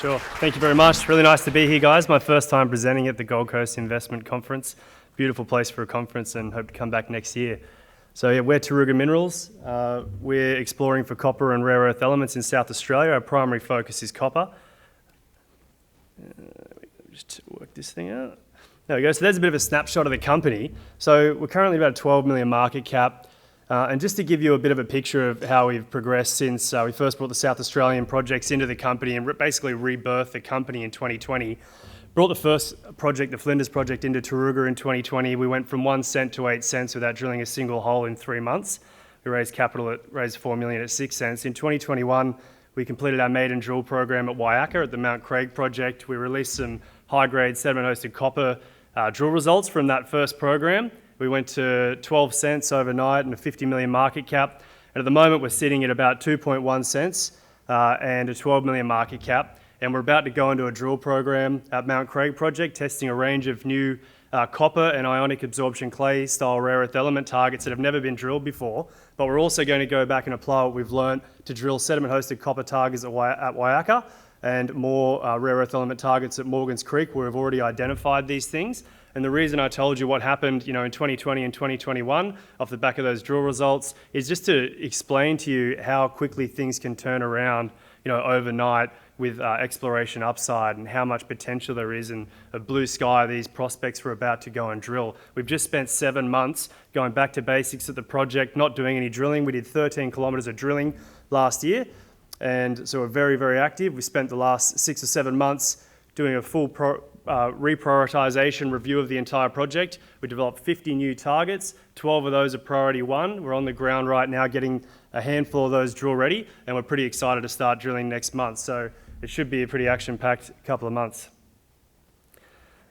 Sure. Thank you very much. Really nice to be here, guys. My first time presenting at the Gold Coast Investment Conference. Beautiful place for a conference and hope to come back next year. So yeah, we're Taruga Minerals. We're exploring for copper and rare earth elements in South Australia. Our primary focus is copper. Just work this thing out. There we go. So there's a bit of a snapshot of the company. So we're currently about a 12 million market cap. And just to give you a bit of a picture of how we've progressed since we first brought the South Australian projects into the company and basically rebirthed the company in 2020. Brought the first project, the Flinders project, into Taruga in 2020. We went from 1 cent to 8 cents without drilling a single hole in 3 months. We raised capital, raised 4 million at 6 cents. In 2021, we completed our maiden drill program at Wayaka at the Mount Craig project. We released some high-grade sediment-hosted copper drill results from that first program. We went to 12 cents overnight and a 50 million market cap. And at the moment, we're sitting at about 2.1 cents and a 12 million market cap. And we're about to go into a drill program at Mount Craig project, testing a range of new copper and ionic absorption clay style rare earth element targets that have never been drilled before. But we're also going to go back and apply what we've learned to drill sediment-hosted copper targets at Wayaka and more rare earth element targets at Morgan's Creek, where we've already identified these things. And the reason I told you what happened, in 2020 and 2021 off the back of those drill results is just to explain to you how quickly things can turn around, overnight with exploration upside and how much potential there is in a blue sky these prospects we're about to go and drill. We've just spent 7 months going back to basics at the project, not doing any drilling. We did 13 kilometres of drilling last year, and so we're very, very active. We spent the last 6 or 7 months doing a full reprioritization review of the entire project. We developed 50 new targets, 12 of those are priority 1. We're on the ground right now getting a handful of those drill ready, and we're pretty excited to start drilling next month. So it should be a pretty action-packed couple of months.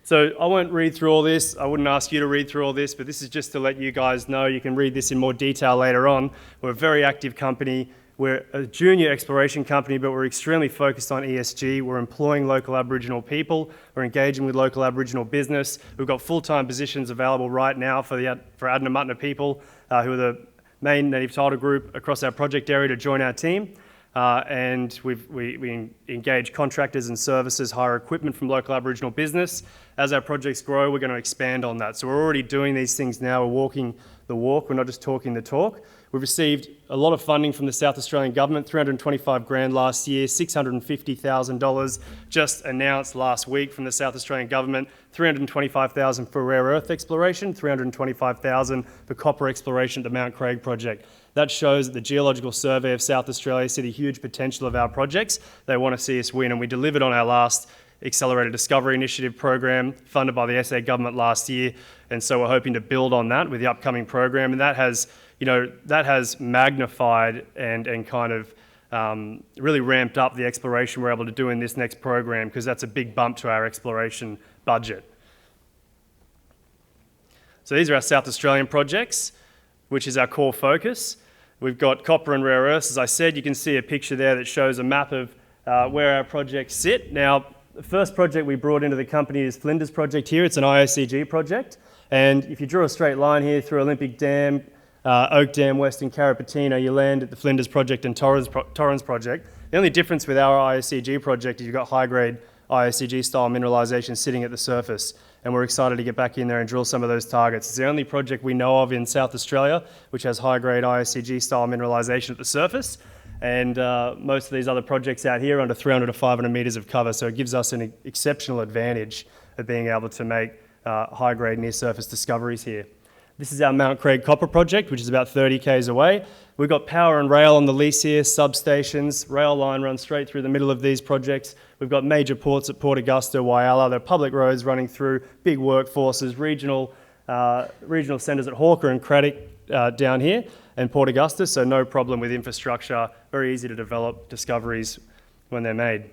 So I won't read through all this. I wouldn't ask you to read through all this, but this is just to let you guys know. You can read this in more detail later on. We're a very active company. We're a junior exploration company, but we're extremely focused on ESG. We're employing local Aboriginal people. We're engaging with local Aboriginal business. We've got full-time positions available right now for Adna Mutna people who are the main native title group across our project area to join our team. And we engage contractors and services, hire equipment from local Aboriginal business. As our projects grow, we're going to expand on that. So we're already doing these things now. We're walking the walk. We're not just talking the talk. We've received a lot of funding from the South Australian government, 325 grand last year, $650,000 just announced last week from the South Australian government, 325,000 for rare earth exploration, 325,000 for copper exploration at the Mount Craig project. That shows that the Geological Survey of South Australia see the huge potential of our projects. They want to see us win, and we delivered on our last Accelerated Discovery Initiative program funded by the SA government last year, and so we're hoping to build on that with the upcoming program, and that has magnified and kind of really ramped up the exploration we're able to do in this next program, because that's a big bump to our exploration budget. So these are our South Australian projects, which is our core focus. We've got copper and rare earths. As I said, you can see a picture there that shows a map of where our projects sit. Now, the first project we brought into the company is Flinders project here. It's an IOCG project. And if you draw a straight line here through Olympic Dam, Oak Dam, Western Carrapateena, you land at the Flinders project and Torrance project. The only difference with our IOCG project is you've got high-grade IOCG style mineralisation sitting at the surface, and we're excited to get back in there and drill some of those targets. It's the only project we know of in South Australia which has high-grade IOCG style mineralisation at the surface, and most of these other projects out here are under 300 to 500 metres of cover, so it gives us an exceptional advantage of being able to make high-grade near-surface discoveries here. This is our Mount Craig copper project, which is about 30 k's away. We've got power and rail on the lease here, substations, rail line runs straight through the middle of these projects. We've got major ports at Port Augusta, Whyalla. There are public roads running through, big workforces, regional centres at Hawker and Craddock down here, and Port Augusta, so no problem with infrastructure, very easy to develop discoveries when they're made.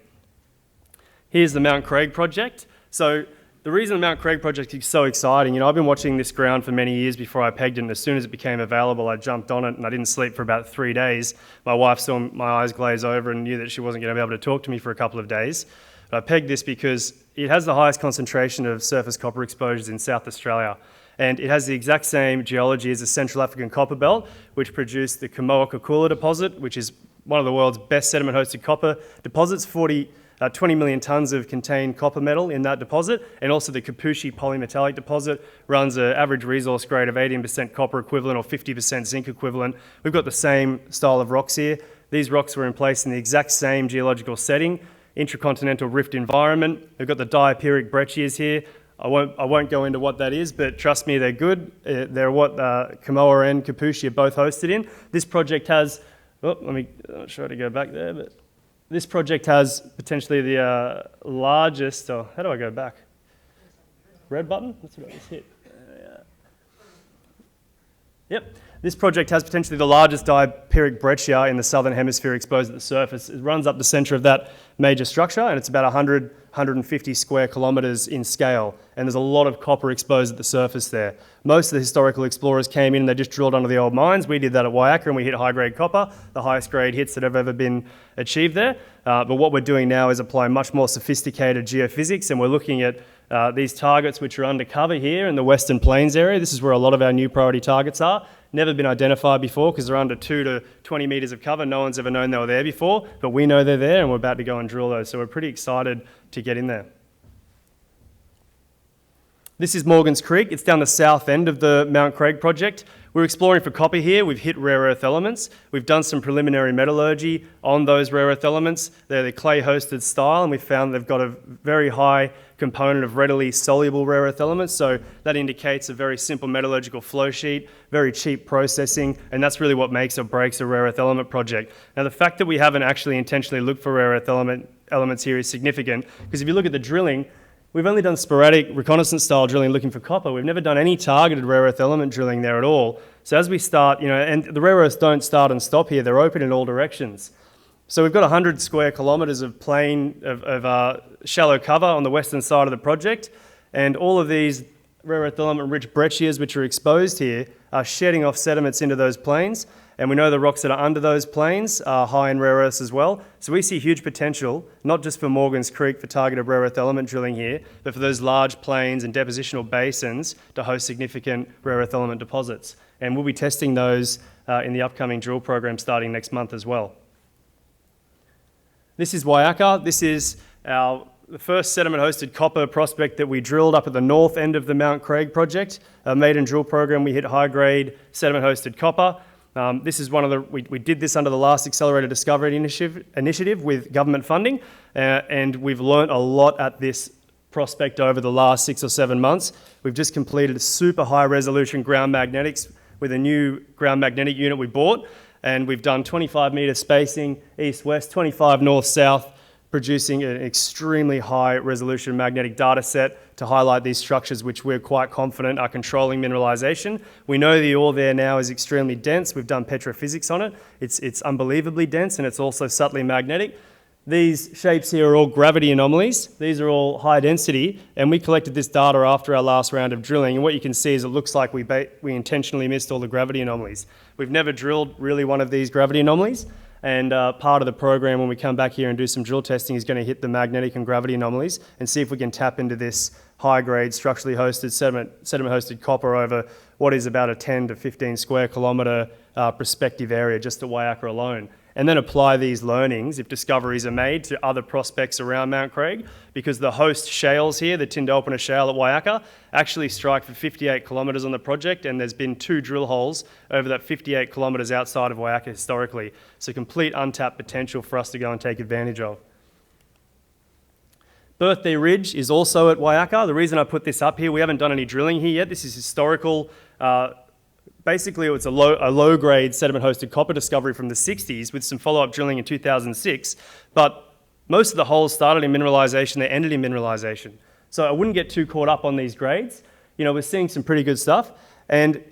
Here's the Mount Craig project. So the reason the Mount Craig project is so exciting, I've been watching this ground for many years before I pegged it, and as soon as it became available, I jumped on it, and I didn't sleep for about 3 days. My wife saw my eyes glaze over and knew that she wasn't going to be able to talk to me for a couple of days. But I pegged this because it has the highest concentration of surface copper exposures in South Australia, and it has the exact same geology as the Central African Copper Belt, which produced the Kamoa-Kakula deposit, which is one of the world's best sediment-hosted copper deposits, 20 million tonnes of contained copper metal in that deposit, and also the Kipushi polymetallic deposit runs an average resource grade of 18% copper equivalent or 50% zinc equivalent. We've got the same style of rocks here. These rocks were in place in the exact same geological setting, intracontinental rift environment. We've got the diapiric breccias here. I won't go into what that is, but trust me, they're good. They're what Kamoa and Kipushi are both hosted in. This project has, I'm not sure how to go back there, but this project has potentially the largest, how do I go back? Red button? That's what I just hit. Yep. This project has potentially the largest diapiric breccia in the southern hemisphere exposed at the surface. It runs up the centre of that major structure, and it's about 150 square kilometres in scale, and there's a lot of copper exposed at the surface there. Most of the historical explorers came in and they just drilled under the old mines. We did that at Wayaka, and we hit high-grade copper, the highest grade hits that have ever been achieved there. But what we're doing now is applying much more sophisticated geophysics, and we're looking at these targets which are undercover here in the Western Plains area. This is where a lot of our new priority targets are. Never been identified before because they're under 2 to 20 metres of cover. No one's ever known they were there before, but we know they're there and we're about to go and drill those. So we're pretty excited to get in there. This is Morgan's Creek. It's down the south end of the Mount Craig project. We're exploring for copper here. We've hit rare earth elements. We've done some preliminary metallurgy on those rare earth elements. They're the clay-hosted style, and we found they've got a very high component of readily soluble rare earth elements. So that indicates a very simple metallurgical flow sheet, very cheap processing, and that's really what makes or breaks a rare earth element project. Now, the fact that we haven't actually intentionally looked for rare earth elements here is significant, because if you look at the drilling, we've only done sporadic reconnaissance style drilling looking for copper. We've never done any targeted rare earth element drilling there at all. So as we start, and the rare earths don't start and stop here, they're open in all directions. So we've got 100 square kilometres of plain, of shallow cover on the western side of the project, and all of these rare earth element rich breccias which are exposed here are shedding off sediments into those plains. And we know the rocks that are under those plains are high in rare earths as well. So we see huge potential, not just for Morgan's Creek for targeted rare earth element drilling here, but for those large plains and depositional basins to host significant rare earth element deposits. And we'll be testing those in the upcoming drill program starting next month as well. This is Wayaka. This is the first sediment-hosted copper prospect that we drilled up at the north end of the Mount Craig project. A maiden drill program, we hit high-grade sediment-hosted copper. This is we did this under the last Accelerated Discovery Initiative with government funding, and we've learnt a lot at this prospect over the last 6 or 7 months. We've just completed super high resolution ground magnetics with a new ground magnetic unit we bought, and we've done 25 metre spacing east-west, 25 north-south, producing an extremely high resolution magnetic data set to highlight these structures which we're quite confident are controlling mineralisation. We know the ore there now is extremely dense. We've done petrophysics on it. It's unbelievably dense, and it's also subtly magnetic. These shapes here are all gravity anomalies. These are all high density, and we collected this data after our last round of drilling, and what you can see is it looks like we intentionally missed all the gravity anomalies. We've never drilled really one of these gravity anomalies, and part of the program when we come back here and do some drill testing is going to hit the magnetic and gravity anomalies and see if we can tap into this high-grade structurally hosted sediment-hosted copper over what is about a 10 to 15 square kilometre prospective area just at Wayaka alone. And then apply these learnings, if discoveries are made, to other prospects around Mount Craig, because the host shales here, the Tindalpina shale at Wayaka, actually strike for 58 kilometres on the project, and there's been 2 drill holes over that 58 kilometres outside of Wayaka historically. So complete untapped potential for us to go and take advantage of. Birthday Ridge is also at Wayaka. The reason I put this up here, we haven't done any drilling here yet. This is historical. Basically, it's a low-grade sediment-hosted copper discovery from the 60s with some follow-up drilling in 2006. But most of the holes started in mineralisation, they ended in mineralisation. So I wouldn't get too caught up on these grades. We're seeing some pretty good stuff. And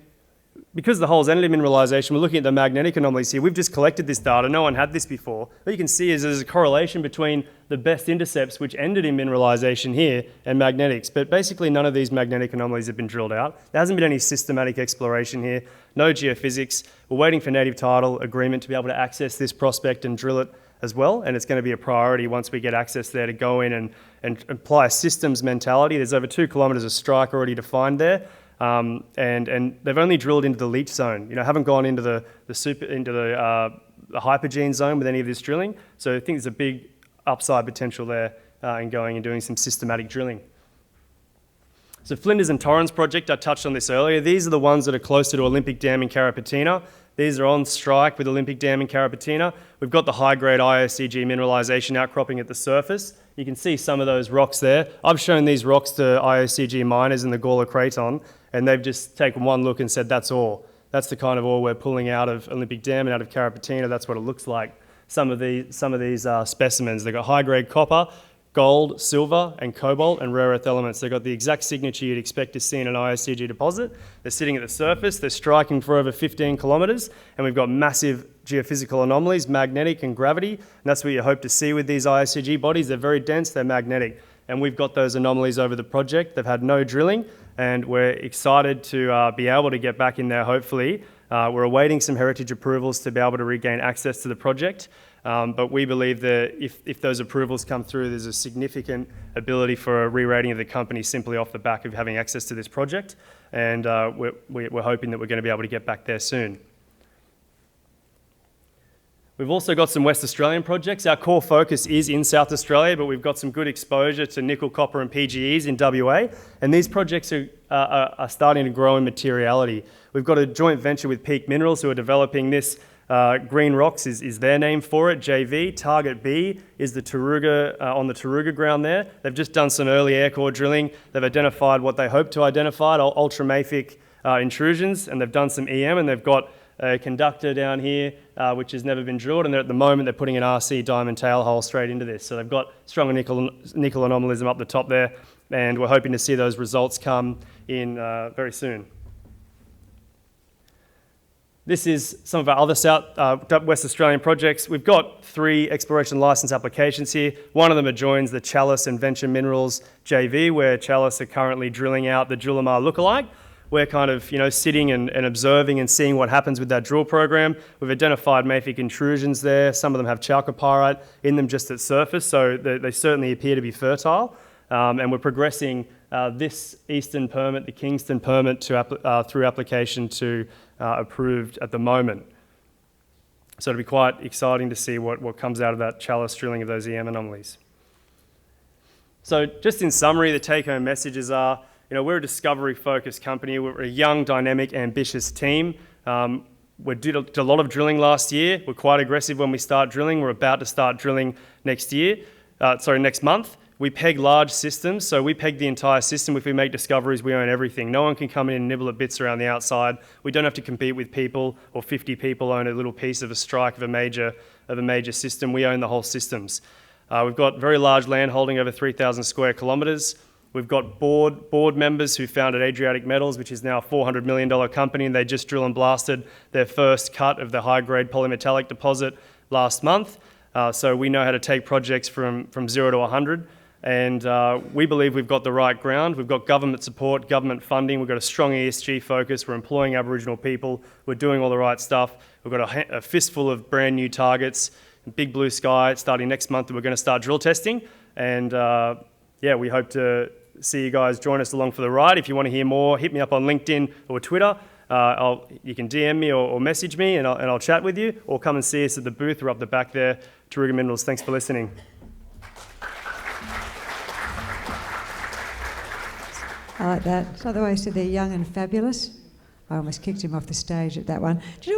because the holes ended in mineralisation, we're looking at the magnetic anomalies here. We've just collected this data. No one had this before. What you can see is there's a correlation between the best intercepts, which ended in mineralisation here, and magnetics. But basically, none of these magnetic anomalies have been drilled out. There hasn't been any systematic exploration here, no geophysics. We're waiting for native title agreement to be able to access this prospect and drill it as well. And it's going to be a priority once we get access there to go in and apply a systems mentality. There's over 2 kilometres of strike already defined there. And they've only drilled into the leach zone. Haven't gone into the hypogene zone with any of this drilling. So I think there's a big upside potential there in going and doing some systematic drilling. So Flinders and Torrance project, I touched on this earlier. These are the ones that are closer to Olympic Dam in Carrapateena. These are on strike with Olympic Dam in Carrapateena. We've got the high-grade IOCG mineralisation outcropping at the surface. You can see some of those rocks there. I've shown these rocks to IOCG miners in the Gawler Craton, and they've just taken one look and said, that's ore. That's the kind of ore we're pulling out of Olympic Dam and out of Carrapateena. That's what it looks like. Some of these specimens, they've got high-grade copper, gold, silver, and cobalt, and rare earth elements. They've got the exact signature you'd expect to see in an IOCG deposit. They're sitting at the surface, they're striking for over 15 kilometres, and we've got massive geophysical anomalies, magnetic and gravity, and that's what you hope to see with these IOCG bodies. They're very dense, they're magnetic, and we've got those anomalies over the project. They've had no drilling, and we're excited to be able to get back in there, hopefully. We're awaiting some heritage approvals to be able to regain access to the project. But we believe that if those approvals come through, there's a significant ability for a re-rating of the company simply off the back of having access to this project. And we're hoping that we're going to be able to get back there soon. We've also got some West Australian projects. Our core focus is in South Australia, but we've got some good exposure to nickel, copper and PGEs in WA. And these projects are starting to grow in materiality. We've got a joint venture with Peak Minerals who are developing this. Green Rocks is their name for it, JV. Target B is the Taruga, on the Taruga ground there. They've just done some early air core drilling. They've identified what they hope to identify, ultramafic intrusions, and they've done some EM, and they've got a conductor down here, which has never been drilled, and at the moment they're putting an RC diamond tail hole straight into this. So they've got strong nickel anomalism up the top there, and we're hoping to see those results come in very soon. This is some of our other West Australian projects. We've got 3 exploration licence applications here. One of them adjoins the Chalice and Venture Minerals JV, where Chalice are currently drilling out the Julimar lookalike. We're kind of sitting and observing and seeing what happens with that drill program. We've identified mafic intrusions there. Some of them have chalcopyrite in them just at surface, so they certainly appear to be fertile. And we're progressing this eastern permit, the Kingston permit, through application to approved at the moment. So it'll be quite exciting to see what comes out of that Chalice drilling of those EM anomalies. So just in summary, the take-home messages are, we're a discovery-focused company. We're a young, dynamic, ambitious team. We did a lot of drilling last year. We're quite aggressive when we start drilling. We're about to start drilling next month. We peg large systems, so we peg the entire system. If we make discoveries, we own everything. No one can come in and nibble at bits around the outside. We don't have to compete with people, or 50 people own a little piece of a strike of a major system. We own the whole systems. We've got very large land holding, over 3,000 square kilometres. We've got board members who founded Adriatic Metals, which is now a $400 million company, and they just drill and blasted their first cut of the high-grade polymetallic deposit last month. So we know how to take projects from 0 to 100. And we believe we've got the right ground. We've got government support, government funding. We've got a strong ESG focus. We're employing Aboriginal people. We're doing all the right stuff. We've got a fistful of brand new targets, big blue sky starting next month, and we're going to start drill testing. And we hope to see you guys join us along for the ride. If you want to hear more, hit me up on LinkedIn or Twitter. You can DM me or message me, and I'll chat with you, or come and see us at the booth. We're up the back there. Taruga Minerals, thanks for listening. I like that. Otherwise, they're young and fabulous. I almost kicked him off the stage at that one. Do you know